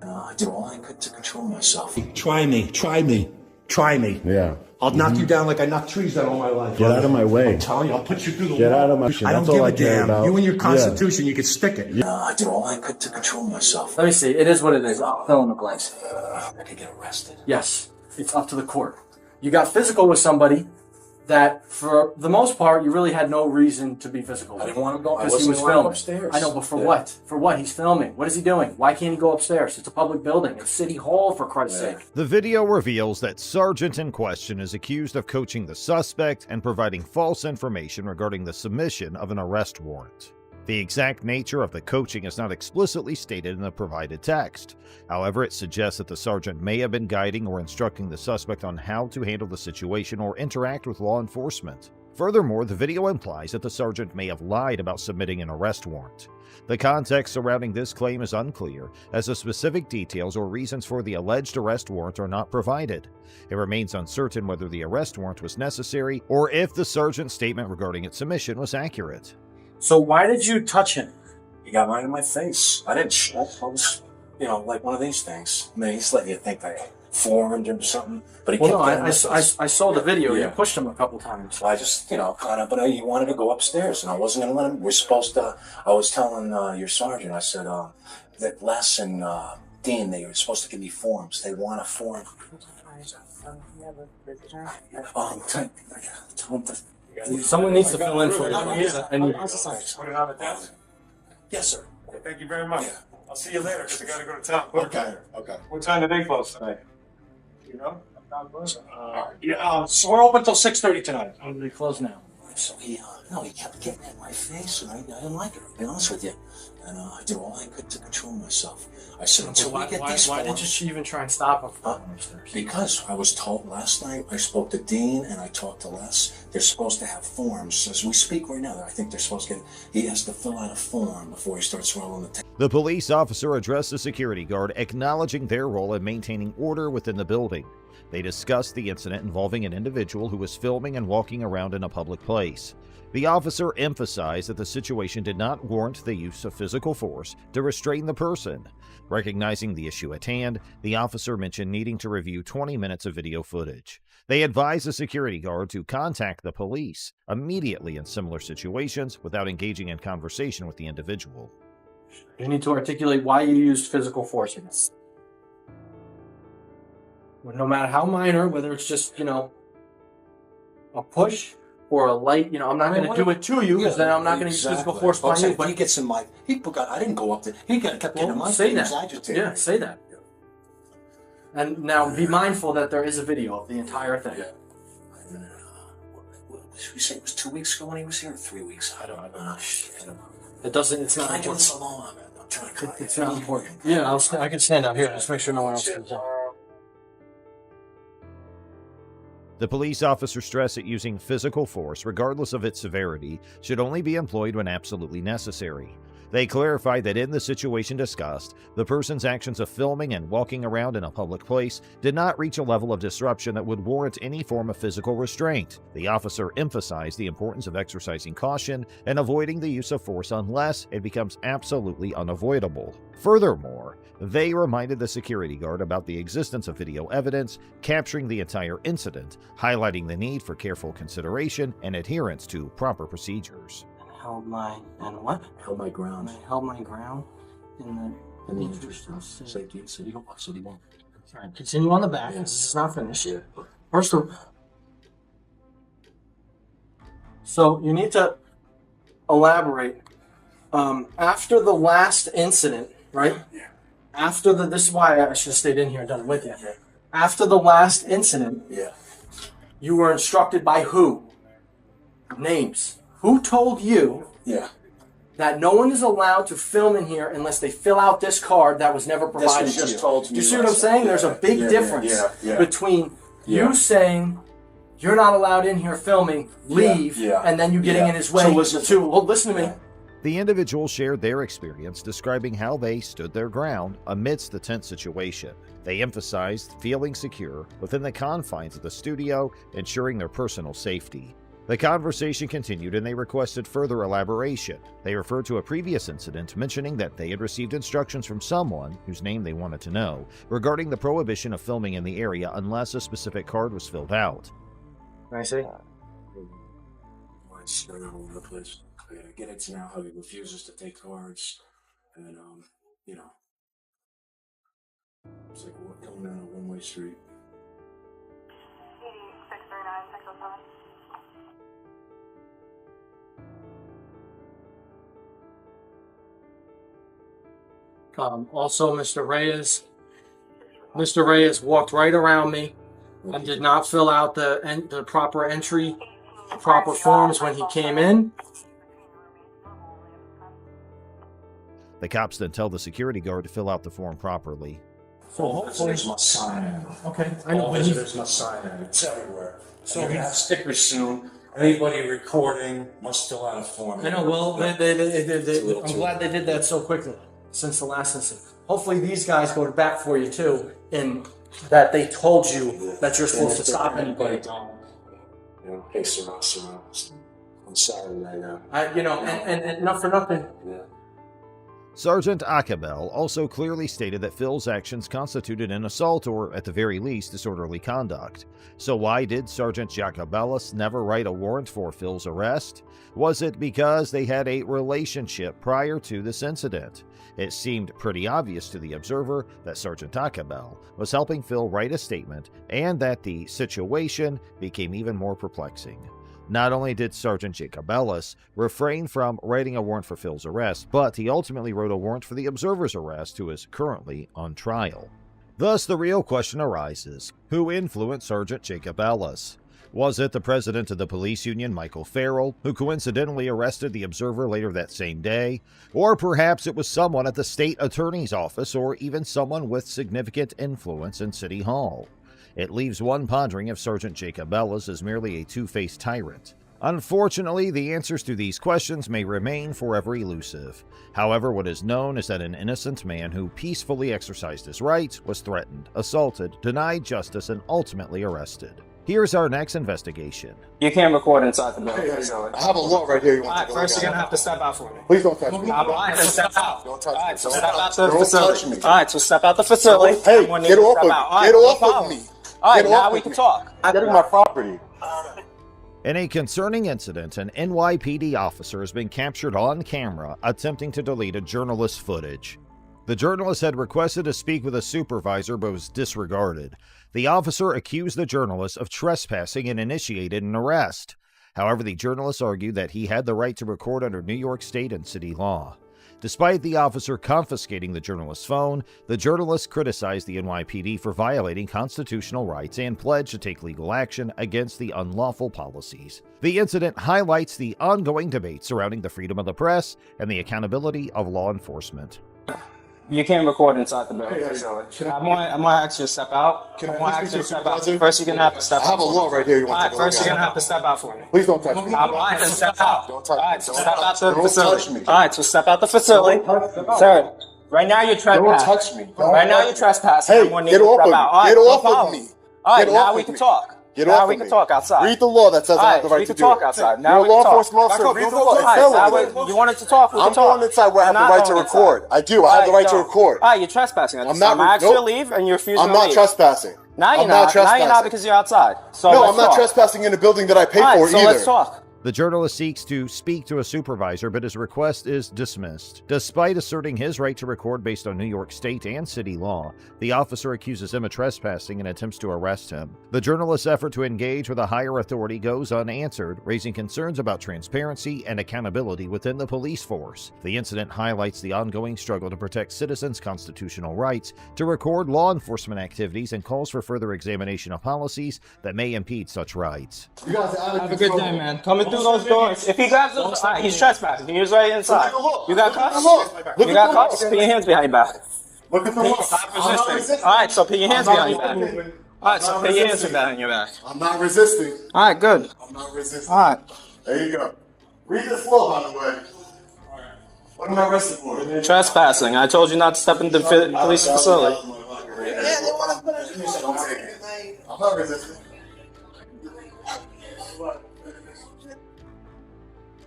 I did all I could to control myself. Try me. Yeah. I'll knock you down like I knocked trees down all my life. Get out of my way. I'm telling you, I'll put you through the wall. Get out of my... I don't give a damn. You and your constitution, you can stick it. I did all I could to control myself. Let me see. It is what it is. I'll fill in the blanks. I could get arrested. Yes. It's up to the court. You got physical with somebody that, for the most part, you really had no reason to be physical with. I didn't want to go. I Because he wasn't was allowed filming. upstairs. I know, but for what? For what? He's filming. What is he doing? Why can't he go upstairs? It's a public building. It's City Hall, for Christ's sake. The video reveals that Sergeant in question is accused of coaching the suspect and providing false information regarding the submission of an arrest warrant. The exact nature of the coaching is not explicitly stated in the provided text. However, it suggests that the sergeant may have been guiding or instructing the suspect on how to handle the situation or interact with law enforcement. Furthermore, the video implies that the sergeant may have lied about submitting an arrest warrant. The context surrounding this claim is unclear, as the specific details or reasons for the alleged arrest warrant are not provided. It remains uncertain whether the arrest warrant was necessary or if the sergeant's statement regarding its submission was accurate. So why did you touch him? He got right in my face. I didn't shut. I was, like one of these things. I mean, he's letting you think I formed him or something. But he Well, no, kept I saw the video. Yeah. You pushed him a couple times. So I just, kind of, but he wanted to go upstairs, and I wasn't going to let him. We're supposed to, I was telling your sergeant, I said, that Les and Dean, they were supposed to give me forms. They want a form. Tell him to... Someone needs to fill in for you. Put it on the desk. Yes, sir. Thank you very much. Yeah. I'll see you later because I gotta go to town. Okay. What time do they close tonight? You know? So we're open till 6:30 tonight. I'm gonna be closed now. So he kept getting in my face, and I didn't like it, to be honest with you. And I did all I could to control myself. I said, until we get these Why forms... did you even try and stop him from going upstairs? Because I was told last night, I spoke to Dean and I talked to Les. They're supposed to have forms. As we speak right now, I think they're supposed to get... He has to fill out a form before he starts rolling the tape. The police officer addressed the security guard, acknowledging their role in maintaining order within the building. They discussed the incident involving an individual who was filming and walking around in a public place. The officer emphasized that the situation did not warrant the use of physical force to restrain the person. Recognizing the issue at hand, the officer mentioned needing to review 20 minutes of video footage. They advised the security guard to contact the police immediately in similar situations without engaging in conversation with the individual. You need to articulate why you used physical force in this. No matter how minor, whether it's just, a push or a light, I'm not going to do it to you because then I'm not going to use physical force by you. But he gets in my... I didn't go up there. He kept getting in my say face. that. He was agitated. Yeah, say that. And now be mindful that there is a video of the entire thing. Yeah. We say it was 2 weeks ago when he was here, or 3 weeks? I don't know. Oh, shit. It doesn't, it's not Can I do important. this alone? I'm trying to... It's not important. Yeah, I can stand out here. Just make sure no one else comes in. The police officer stressed that using physical force, regardless of its severity, should only be employed when absolutely necessary. They clarified that in the situation discussed, the person's actions of filming and walking around in a public place did not reach a level of disruption that would warrant any form of physical restraint. The officer emphasized the importance of exercising caution and avoiding the use of force unless it becomes absolutely unavoidable. Furthermore, they reminded the security guard about the existence of video evidence capturing the entire incident, highlighting the need for careful consideration and adherence to proper procedures. Held my ground. I held my ground in the interest of Safety and city one. All right, continue on the back. Yes. This is not finished yet. First of all, so you need to elaborate. After the last incident, right? Yeah. This is why I should have stayed in here and done it with you. Yeah. After the last incident, Yeah. you were instructed by who? Names. Who told you that no one is allowed to film in here unless they fill out this card that was never provided This was to just you? told to Do you me see what I'm last saying? night. There's a big difference between you saying you're not allowed in here filming, leave, and then you getting in his way listen to me. The individuals shared their experience describing how they stood their ground amidst the tense situation. They emphasized feeling secure within the confines of the studio, ensuring their personal safety. The conversation continued and they requested further elaboration. They referred to a previous incident, mentioning that they had received instructions from someone, whose name they wanted to know, regarding the prohibition of filming in the area unless a specific card was filled out. Can I see? It's all over the place. I get it now how he refuses to take cards, and you know, it's like we're coming down a one-way street. 639-607. Also, Mr. Reyes walked right around me and did not fill out the proper entry, proper forms when he came in. The cops then tell the security guard to fill out the form properly. All visitors must sign it. Okay, I know. All visitors must sign it. It's everywhere. So we're gonna have stickers soon. Anybody recording must fill out a form. I know. Well, I'm glad they did that so quickly since the last incident. Hopefully, these guys go to bat for you too, in that they told you that you're supposed to stop anybody. You know, hey, Sarah, I'm sorry, And not for nothing. Yeah. Sergeant Acabel also clearly stated that Phil's actions constituted an assault or, at the very least, disorderly conduct. So why did Sergeant Jacobellis never write a warrant for Phil's arrest? Was it because they had a relationship prior to this incident? It seemed pretty obvious to the observer that Sergeant Acabel was helping Phil write a statement and that the situation became even more perplexing. Not only did Sergeant Jacobellis refrain from writing a warrant for Phil's arrest, but he ultimately wrote a warrant for the observer's arrest, who is currently on trial. Thus, the real question arises: who influenced Sergeant Jacobellis? Was it the president of the police union, Michael Farrell, who coincidentally arrested the observer later that same day? Or perhaps it was someone at the state attorney's office, or even someone with significant influence in City Hall? It leaves one pondering if Sergeant Jacobellis is merely a two-faced tyrant. Unfortunately, the answers to these questions may remain forever elusive. However, what is known is that an innocent man who peacefully exercised his rights was threatened, assaulted, denied justice, and ultimately arrested. Here's our next investigation. You can't record inside the building. I have a law right here. You want to take a first look you're at? going to have to step out for me. Please don't touch me. All right, so step out. Don't touch me. All right, so Don't step out the Don't facility. touch me. All right, so step out the facility. Hey, Everyone get needs to off step of out. All right, Get no off problem. of me. All right, Get now off we of can me. talk. I'm getting my property. In a concerning incident, an NYPD officer has been captured on camera attempting to delete a journalist's footage. The journalist had requested to speak with a supervisor but was disregarded. The officer accused the journalist of trespassing and initiated an arrest. However, the journalist argued that he had the right to record under New York State and city law. Despite the officer confiscating the journalist's phone, the journalist criticized the NYPD for violating constitutional rights and pledged to take legal action against the unlawful policies. The incident highlights the ongoing debate surrounding the freedom of the press and the accountability of law enforcement. You can't record inside the building. I'm going to ask you to step out. Can I I'm going to speak ask to you a to step out. supervisor? First, you're going to have to step I out. have a law right here. You All want right, to take a look first, you're going to at? have to step out for me. Please don't touch me. All right, so step out. Don't touch All me. right, so step out the Don't facility. touch me. All right, so step out the facility. Don't touch me. Sir, right now you're trespassing. Don't touch me. Right now you're trespassing. Hey, Everyone needs get to off step of me. out. All right, Get no off of problem. me. All right, Get now off we of can me. talk. Get now off we of can me. talk outside. Read the law that says I have the right we to can do talk it. outside. You're Now a we can law talk. enforcement officer. Read the law. It's All right, felony. you wanted to talk. We I'm can talk. going inside where I have the You're right not to going record. inside. I do. I have the right to record. All right, you're trespassing. I'm not. I asked you to Nope. leave, and you're refusing I'm to not leave. trespassing. Now you're I'm not. Now trespassing. you're not because you're outside. So No, let's I'm not talk. trespassing in a building that I pay All right, for so either. let's talk. The journalist seeks to speak to a supervisor, but his request is dismissed. Despite asserting his right to record based on New York State and city law, the officer accuses him of trespassing and attempts to arrest him. The journalist's effort to engage with a higher authority goes unanswered, raising concerns about transparency and accountability within the police force. The incident highlights the ongoing struggle to protect citizens' constitutional rights to record law enforcement activities and calls for further examination of policies that may impede such rights. You guys are out of Have a good control. day, man. Coming through those doors. If he grabs those, he's trespassing. He's right inside. You got cuffs? Look You got at the cuffs? law. Put your hands behind your back. Look at the law. Stop I'm not resisting. resisting. All right, so put your hands I'm behind not your back. resisting. All right, so I'm put not your hands resisting. behind your back. I'm not resisting. All right, good. I'm not resisting. All right. There you go. Read this law, by the way. What am I arrested for? Trespassing. I told you not to step into the police facility. I'm not resisting.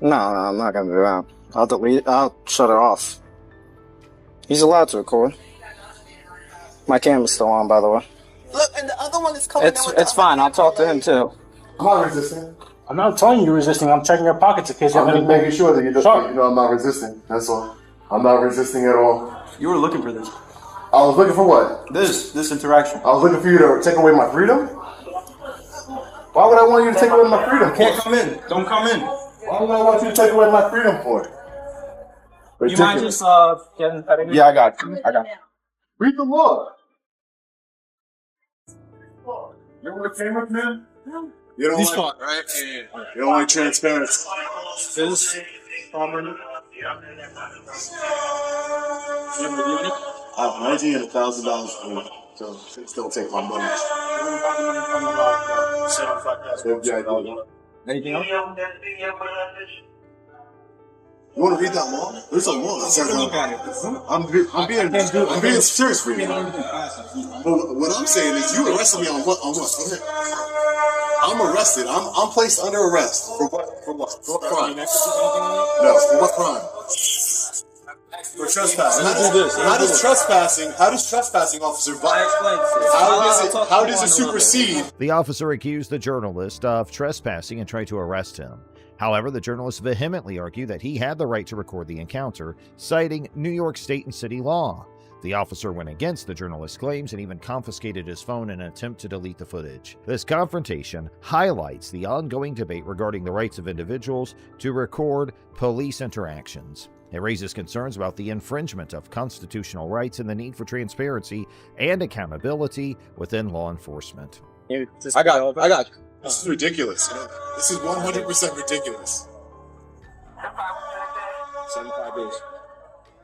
No, I'm not gonna do that. I'll delete. I'll shut it off. He's allowed to record. My camera's still on, by the way. Look, and the other one is coming. It's fine. I'll talk to him too. I'm not resisting. I'm not telling you you're resisting. I'm checking your pockets in case you have I'm any. just making sure that you Sure. know I'm not resisting. That's all. I'm not resisting at all. You were looking for this. I was looking for what? This interaction. I was looking for you to take away my freedom? Why would I want you to take away my freedom? You can't come in. Don't come in. Why would I want you to take away my freedom for? You mind just getting out of here? Yeah, I got you. Read the law. You know what came up, man? You don't like, right? you don't like transparency. This property. I have $19 and $1,000 for it, so please don't take my money. Anything else? You want to read that law? There's a law that says I'm being serious with you. But what I'm saying is, you arrested me on what? Go ahead. I'm arrested. I'm placed under arrest for what? For what? For what crime? No. For what crime? For trespassing. How does trespassing, officer, how does it supersede? The officer accused the journalist of trespassing and tried to arrest him. However, the journalist vehemently argued that he had the right to record the encounter, citing New York state and city law. The officer went against the journalist's claims and even confiscated his phone in an attempt to delete the footage. This confrontation highlights the ongoing debate regarding the rights of individuals to record police interactions. It raises concerns about the infringement of constitutional rights and the need for transparency and accountability within law enforcement. I got you. This is ridiculous. This is 100% ridiculous. 75 days.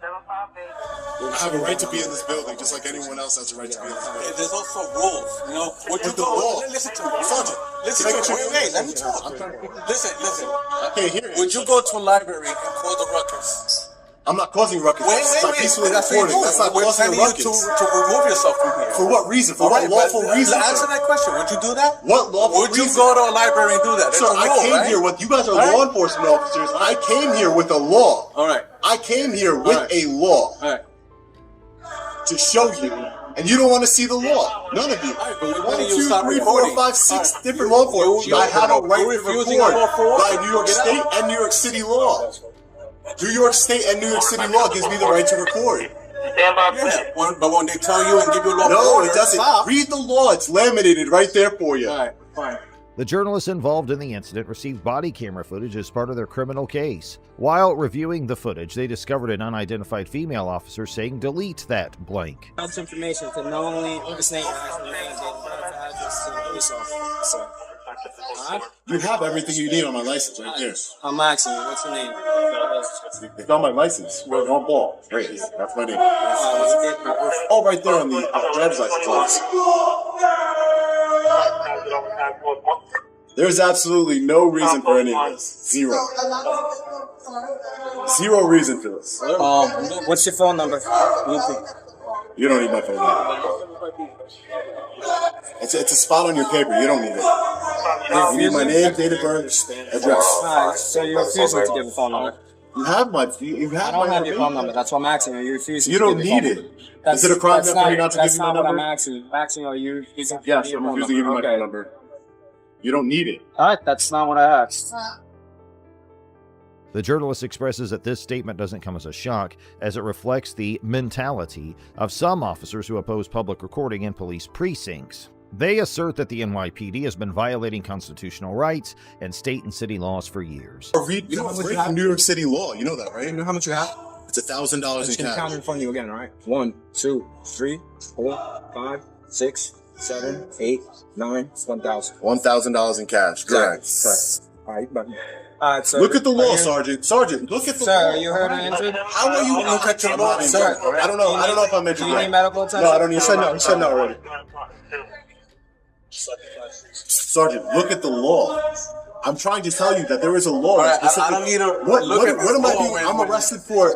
I have a right to be in this building, just like anyone else has a right to be in this building. There's also rules, you know. What you the law? Listen to me, Sergeant, listen to me. Wait, let me talk. Listen. I can't hear it. Would you go to a library and call the ruckus? I'm not causing ruckus. Wait. Peacefully That's recording. That's not We're causing a telling ruckus. you to remove yourself from here. For what reason? For what lawful reason? Answer that question. Would you do that? What lawful reason? Would you reason? go to a library and do that? Sir, I came here with, you guys are law enforcement officers. I came here with a law. All right. I came here with a law. All right. To show you, and you don't want to see the law. None of you. Right, 1, 2, 3, 4, 5, 6 different law enforcement. I have a right to record by New York State and New York City law. New York State and New York City law gives me the right to record. Yeah, but when they tell you and give you a law, no, it doesn't. Read the law. It's laminated right there for you. All right, fine. The journalists involved in the incident received body camera footage as part of their criminal case. While reviewing the footage, they discovered an unidentified female officer saying, "Delete that blank." That's information to not only understand your actual name, address to the police officer. You have everything you need on my license right there. I'm asking you, what's your name? It's on my license. We're on ball. Right here. That's my name. Oh, right there on the driver's license. There's absolutely no reason for any of this. Zero. Zero reason for this. What's your phone number? You don't need my phone number. It's a spot on your paper. You don't need it. You need my name, date of birth, address. Alright, so you're refusing to give a phone number. You have my. You have. I don't have your phone number. That's what I'm asking you. You're refusing. You don't need it. Is it a crime for me not to give you my number? That's not what I'm asking. I'm asking you, are you refusing to Yes, give I'm me your phone refusing to give you my number? phone number. You don't need it. Alright, that's not what I asked. The journalist expresses that this statement doesn't come as a shock, as it reflects the mentality of some officers who oppose public recording in police precincts. They assert that the NYPD has been violating constitutional rights and state and city laws for years. Read New York City law. You know that, right? You know how much you have? It's $1,000 in cash. Count in front of you again, all right? 1, 2, 3, 4, 5, 6, 7, 8, 9, 1,000. $1,000 in cash. Correct. All right, but So look at the law, Sergeant. Sergeant, look at the law. Sir, are you hurt or injured? How are you look at your law, sir? I don't know. I don't know if I'm injured. Do you need medical attention? No, I don't need. You said no already. Sergeant, look at the law. I'm trying to tell you that there is a law. Right, I don't need a what am I law being? I'm arrested for.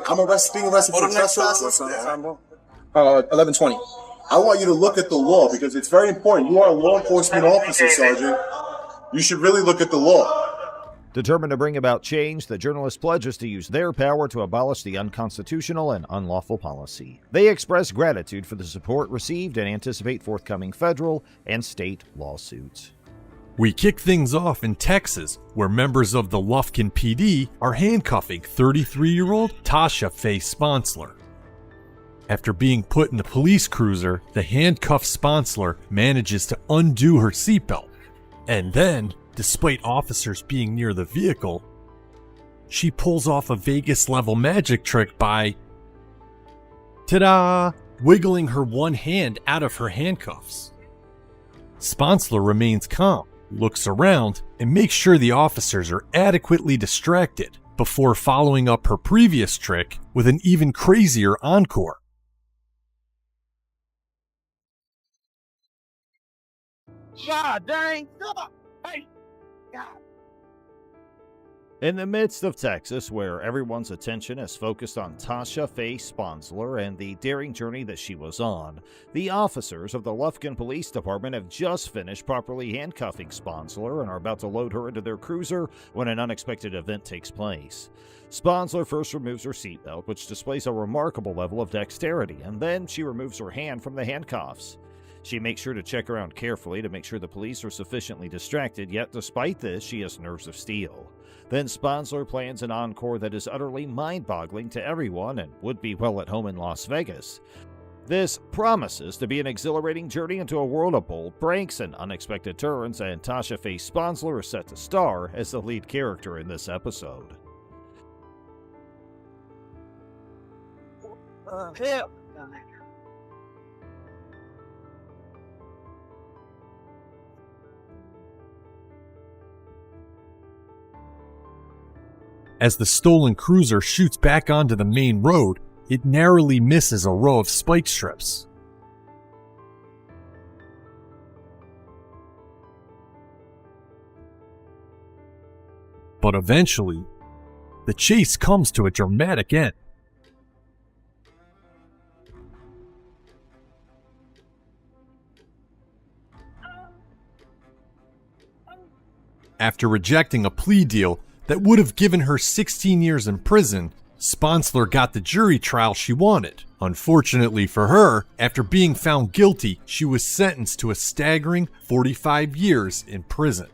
Being arrested for trespassing. 11:20. I want you to look at the law because it's very important. You are a law enforcement officer, Sergeant. You should really look at the law. Determined to bring about change, the journalist pledges to use their power to abolish the unconstitutional and unlawful policy. They express gratitude for the support received and anticipate forthcoming federal and state lawsuits. We kick things off in Texas, where members of the Lufkin PD are handcuffing 33-year-old Tasha Faye Sponsler. After being put in the police cruiser, the handcuffed Sponsler manages to undo her seatbelt, and then, despite officers being near the vehicle, she pulls off a Vegas-level magic trick by, ta-da, wiggling her one hand out of her handcuffs. Sponsler remains calm, looks around, and makes sure the officers are adequately distracted before following up her previous trick with an even crazier encore. God dang! Hey! God. In the midst of Texas, where everyone's attention is focused on Tasha Faye Sponsler and the daring journey that she was on, the officers of the Lufkin Police Department have just finished properly handcuffing Sponsler and are about to load her into their cruiser when an unexpected event takes place. Sponsler first removes her seatbelt, which displays a remarkable level of dexterity, and then she removes her hand from the handcuffs. She makes sure to check around carefully to make sure the police are sufficiently distracted, yet despite this, she has nerves of steel. Then Sponsler plans an encore that is utterly mind-boggling to everyone and would be well at home in Las Vegas. This promises to be an exhilarating journey into a world of bold pranks and unexpected turns, and Tasha Faye Sponsler is set to star as the lead character in this episode. Help! As the stolen cruiser shoots back onto the main road, it narrowly misses a row of spike strips. But eventually, the chase comes to a dramatic end. After rejecting a plea deal that would have given her 16 years in prison, Sponsler got the jury trial she wanted. Unfortunately for her, after being found guilty, she was sentenced to a staggering 45 years in prison.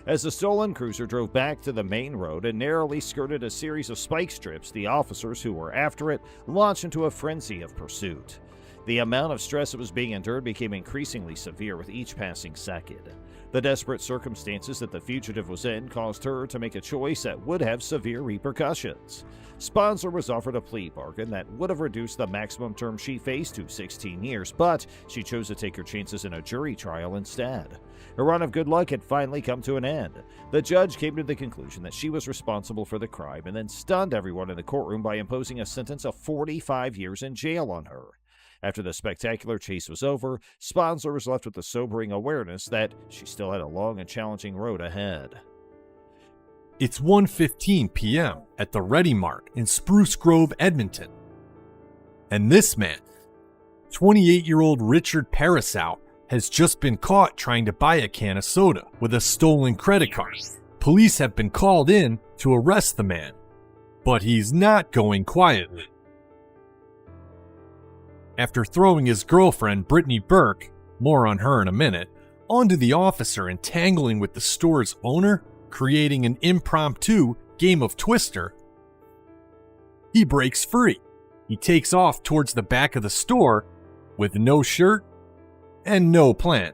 As the stolen cruiser drove back to the main road and narrowly skirted a series of spike strips, the officers who were after it launched into a frenzy of pursuit. The amount of stress that was being endured became increasingly severe with each passing second. The desperate circumstances that the fugitive was in caused her to make a choice that would have severe repercussions. Sponsler was offered a plea bargain that would have reduced the maximum term she faced to 16 years, but she chose to take her chances in a jury trial instead. Her run of good luck had finally come to an end. The judge came to the conclusion that she was responsible for the crime and then stunned everyone in the courtroom by imposing a sentence of 45 years in jail on her. After the spectacular chase was over, Sponsler was left with the sobering awareness that she still had a long and challenging road ahead. It's 1:15 p.m. at the Ready Mart in Spruce Grove, Edmonton. And this man, 28-year-old Richard Parasow, has just been caught trying to buy a can of soda with a stolen credit card. Police have been called in to arrest the man, but he's not going quietly. After throwing his girlfriend, Brittany Burke, more on her in a minute, onto the officer and tangling with the store's owner, creating an impromptu game of Twister, he breaks free. He takes off towards the back of the store with no shirt and no plan.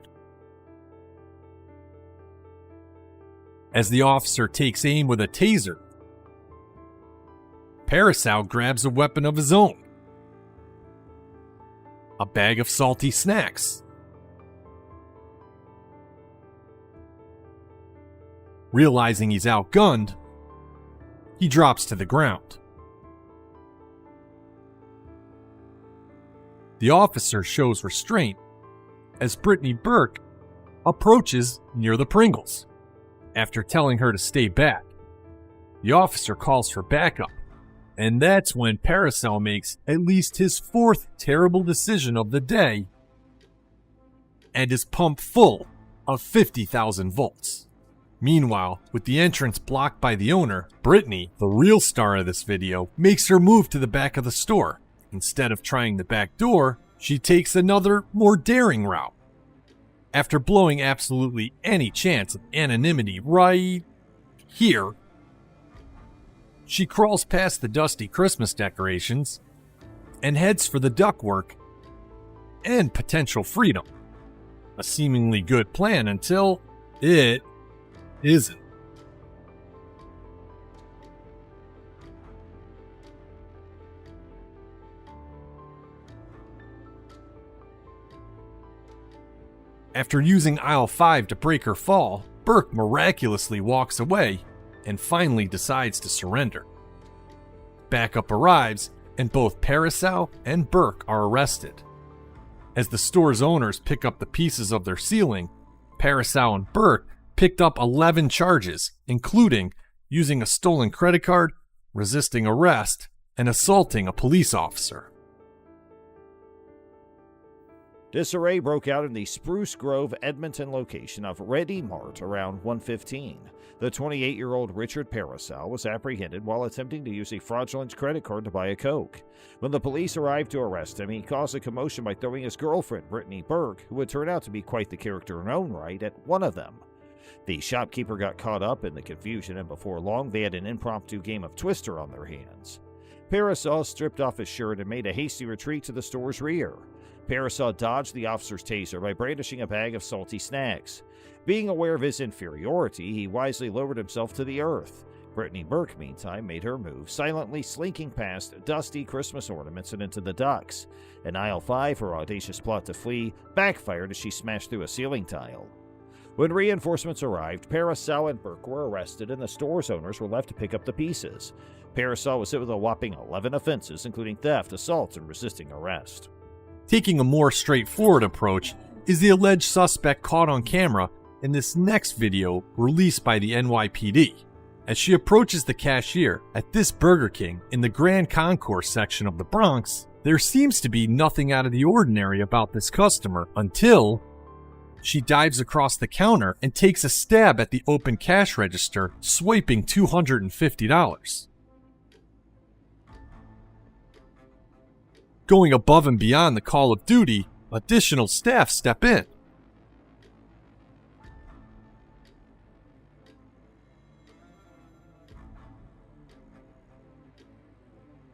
As the officer takes aim with a taser, Parasow grabs a weapon of his own, a bag of salty snacks. Realizing he's outgunned, he drops to the ground. The officer shows restraint as Brittany Burke approaches near the Pringles. After telling her to stay back, the officer calls for backup And that's when Paracel makes at least his fourth terrible decision of the day and is pumped full of 50,000 volts. Meanwhile, with the entrance blocked by the owner, Brittany, the real star of this video, makes her move to the back of the store. Instead of trying the back door, she takes another, more daring route. After blowing absolutely any chance of anonymity right here, she crawls past the dusty Christmas decorations and heads for the ductwork and potential freedom. A seemingly good plan until it isn't. After using aisle 5 to break her fall, Burke miraculously walks away and finally decides to surrender. Backup arrives, and both Paracel and Burke are arrested. As the store's owners pick up the pieces of their ceiling, Paracel and Burke picked up 11 charges, including using a stolen credit card, resisting arrest, and assaulting a police officer. Disarray broke out in the Spruce Grove, Edmonton location of Ready Mart around 1:15. The 28-year-old Richard Paracel was apprehended while attempting to use a fraudulent credit card to buy a Coke. When the police arrived to arrest him, he caused a commotion by throwing his girlfriend, Brittany Burke, who would turn out to be quite the character in her own right, at one of them. The shopkeeper got caught up in the confusion, and before long they had an impromptu game of Twister on their hands. Paracel stripped off his shirt and made a hasty retreat to the store's rear. Paracel dodged the officer's taser by brandishing a bag of salty snacks. Being aware of his inferiority, he wisely lowered himself to the earth. Brittany Burke, meantime, made her move, silently slinking past dusty Christmas ornaments and into the ducts. In aisle 5, her audacious plot to flee backfired as she smashed through a ceiling tile. When reinforcements arrived, Paracel and Burke were arrested and the store's owners were left to pick up the pieces. Paracel was hit with a whopping 11 offenses, including theft, assault, and resisting arrest. Taking a more straightforward approach is the alleged suspect caught on camera in this next video released by the NYPD. As she approaches the cashier at this Burger King in the Grand Concourse section of the Bronx, there seems to be nothing out of the ordinary about this customer until she dives across the counter and takes a stab at the open cash register, swiping $250. Going above and beyond the call of duty, additional staff step in.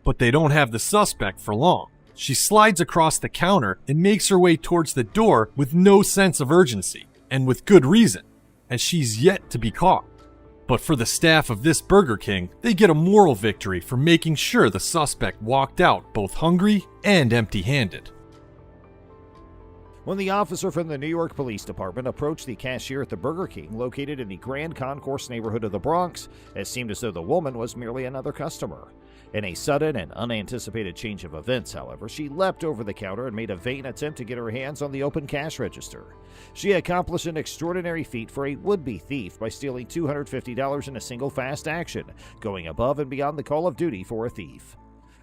But they don't have the suspect for long. She slides across the counter and makes her way towards the door with no sense of urgency, and with good reason, as she's yet to be caught. But for the staff of this Burger King, they get a moral victory for making sure the suspect walked out both hungry and empty-handed. When the officer from the New York Police Department approached the cashier at the Burger King located in the Grand Concourse neighborhood of the Bronx, it seemed as though the woman was merely another customer. In a sudden and unanticipated change of events, however, she leapt over the counter and made a vain attempt to get her hands on the open cash register. She accomplished an extraordinary feat for a would-be thief by stealing $250 in a single fast action, going above and beyond the call of duty for a thief.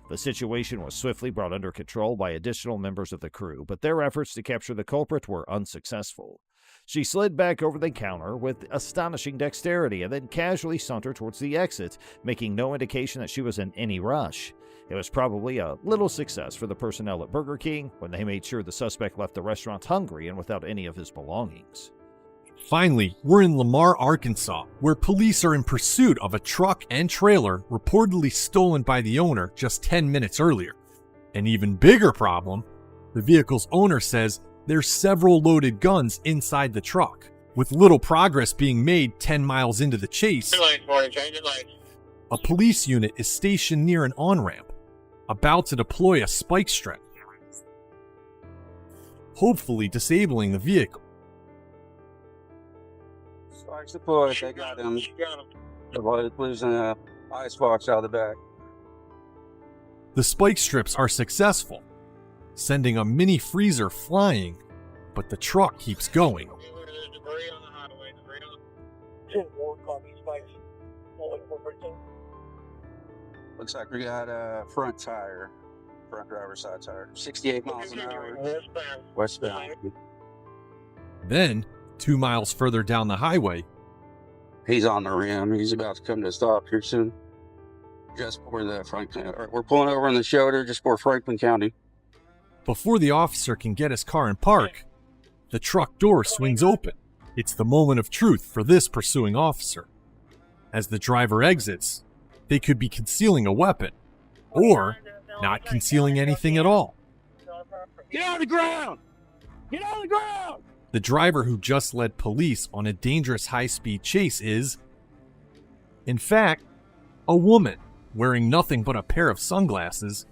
The situation was swiftly brought under control by additional members of the crew, but their efforts to capture the culprit were unsuccessful. She slid back over the counter with astonishing dexterity and then casually sauntered towards the exit, making no indication that she was in any rush. It was probably a little success for the personnel at Burger King when they made sure the suspect left the restaurant hungry and without any of his belongings. Finally, we're in Lamar, Arkansas, where police are in pursuit of a truck and trailer reportedly stolen by the owner just 10 minutes earlier. An even bigger problem, the vehicle's owner says there's several loaded guns inside the truck. With little progress being made 10 miles into the chase, a police unit is stationed near an on-ramp, about to deploy a spike strip, hopefully disabling the vehicle. Spikes deployed, they got him. The boy lives in a icebox out of the back. The spike strips are successful, sending a mini freezer flying, but the truck keeps going. Looks like we got a front driver's side tire. 68 miles an hour. Westbound. Then, 2 miles further down the highway, He's on the rim. He's about to come to a stop here soon. Just before the Franklin. We're pulling over on the shoulder just before Franklin County. before the officer can get his car and park, the truck door swings open. It's the moment of truth for this pursuing officer. As the driver exits, they could be concealing a weapon, or not concealing anything at all. Get on the ground! Get on the ground! The driver who just led police on a dangerous high-speed chase is, in fact, a woman wearing nothing but a pair of sunglasses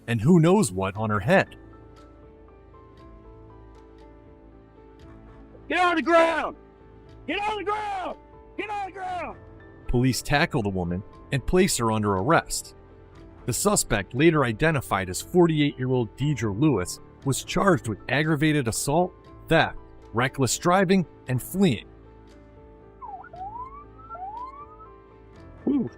and who knows what on her head. Get on the ground! Get on the ground! Get on the ground! Police tackle the woman and place her under arrest. The suspect, later identified as 48-year-old Deidre Lewis, was charged with aggravated assault, theft, reckless driving, and fleeing. Whew.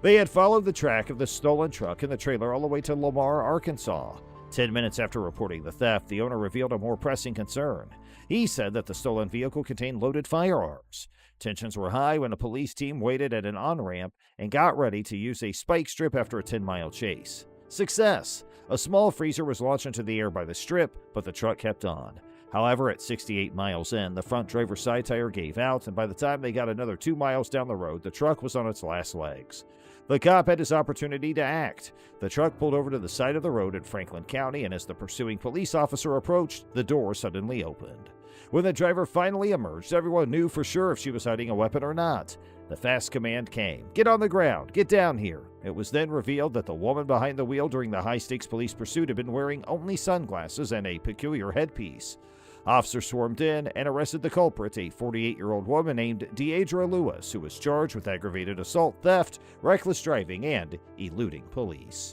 They had followed the track of the stolen truck and the trailer all the way to Lamar, Arkansas. 10 minutes after reporting the theft, the owner revealed a more pressing concern. He said that the stolen vehicle contained loaded firearms. Tensions were high when a police team waited at an on-ramp and got ready to use a spike strip after a 10-mile chase. Success! A small freezer was launched into the air by the strip, but the truck kept on. However, at 68 miles in, the front driver's side tire gave out, and by the time they got another 2 miles down the road, the truck was on its last legs. The cop had his opportunity to act. The truck pulled over to the side of the road in Franklin County, and as the pursuing police officer approached, the door suddenly opened. When the driver finally emerged, everyone knew for sure if she was hiding a weapon or not. The fast command came, "Get on the ground, get down here." It was then revealed that the woman behind the wheel during the high-stakes police pursuit had been wearing only sunglasses and a peculiar headpiece. Officers swarmed in and arrested the culprit, a 48-year-old woman named Deidre Lewis, who was charged with aggravated assault, theft, reckless driving, and eluding police.